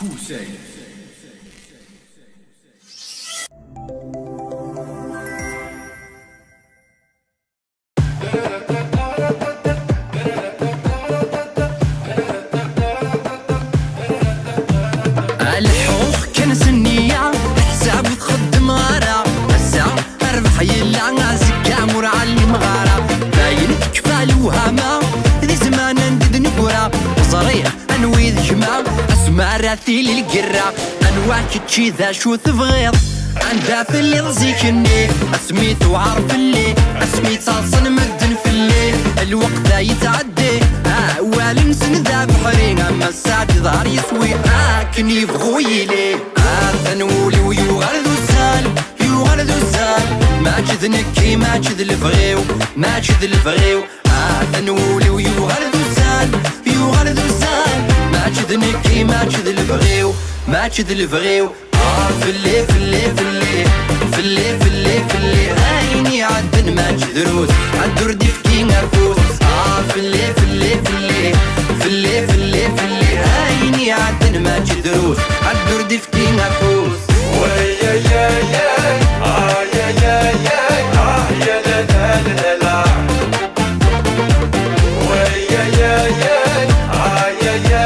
كوساي. الحوخ كان سنية حساب تخدم غارة هسا اربح يلا زكا مور علي مغارة باين كفال وهامة ذي زمان ندد نقرا وصريح انوي ذكما اسمع راسي للقرة انواع كتشي ذا شو تبغيض عندها في اللي رزيكني اسميت وعارف اللي اسميت صالصن مدن في الليل الوقت ذا يتعدي والنسن ذا بحرين اما الساعة ظهر يسوي كن يبغوا يلي ثنولي ويغردو السال يغردو السال ما جذ نكي ما جذ الفغيو ما جذ الفغيو ثنولي ويغردو السال يغردو السال ما جذ نكي ما جذ الفغيو ما جذ الفغيو فلي فلي فلي فلي فلي فلي عيني عدن ما جذروس عدور ديفكي نرفوس فلي فلي فلي فلي فلي فلي عيني عدن ما جذروس عدور ديفكي نرفوس ويا يا يا يا يا يا يا لا لا لا لا ويا يا يا يا يا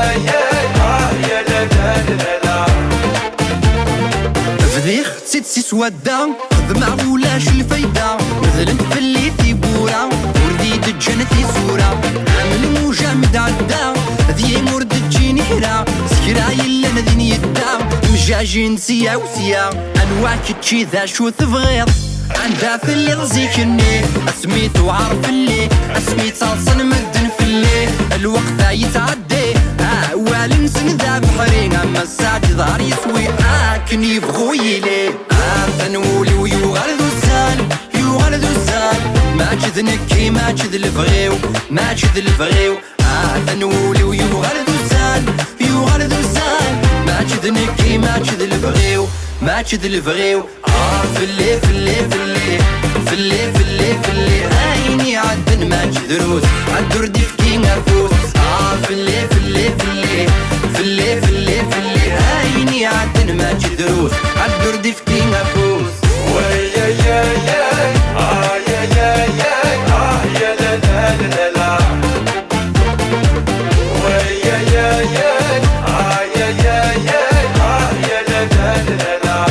يا لا لا لا فذيخ سيتسي سودا خدمة ولاش الفايدة مثلن فلي في بورا وردي دجن في صورة عامل مجامد عدا ذي مرد تجيني حرا سكرا يلا نذين يدا مجاجين سيا وسيا انواع كتشي ذا شو تبغيض عندها في اللي رزيكني اسميت وعارف اللي اسميت صالصن مدن في الليل الوقت ذا يتعدي والنسن ذا بحرين اما الساعة ظهر يسوي كن يبغوا يلي ثنولي ويغردو السال يغردو السال ما جذ نكي ما جذ الفغيو ما جذ الفغيو ثنولي ويغردو السال يغردو السال ما جذ نكي ما جذ الفغيو ما جذ الفغيو فلي فلي فلي فلي فلي فلي عيني عدن ما جذروس عدور ديفكي نرفوس فلي فلي فلي فلي فلي فلي عيني عدن ما جذروس عدور ديفكي نرفوس ويا يا يا يا يا يا يا لا لا لا ويا يا يا يا يا يا لا لا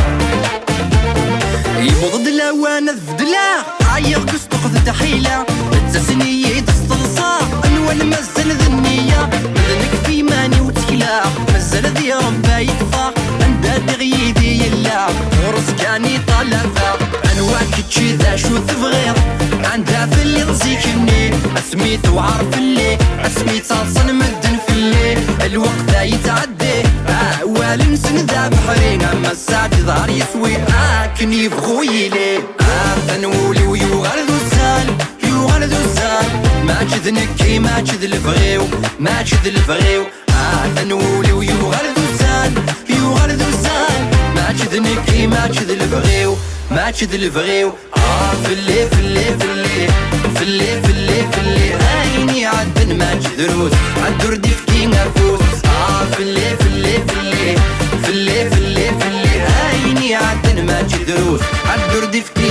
يبغض الاوان الذدلا عاير قصد قد تحيله التسنيه تستنصا انوال مازال ذنيه مذنك في ماني وتكلا مازال ذي ربا يكفى عندها دغيدي يلا ورزقاني طلفا انواع كتشي ذا شو تبغيض عندها في اللي رزيكني اسميت وعارف اللي اسميت صالصن مدن في الليل الوقت ذا يتعدي والنسن ذا بحرين اما الساعة ظهر يسوي كن يبغوا يلي ثنولي ويغردو السال يغردو السال ما جذ نكي ما جذ الفغيو ما جذ الفغيو ثنولي ويغردو السال يغردو السال ما جذ نكي ما جذ الفغيو ما جذ الفغيو فلي فلي فلي فلي فلي فلي عيني عدن ما جذروس عدور ديفكي نرفوس فلي فلي فلي فلي فلي فلي عيني عدن ما جذروس عدور ديفكي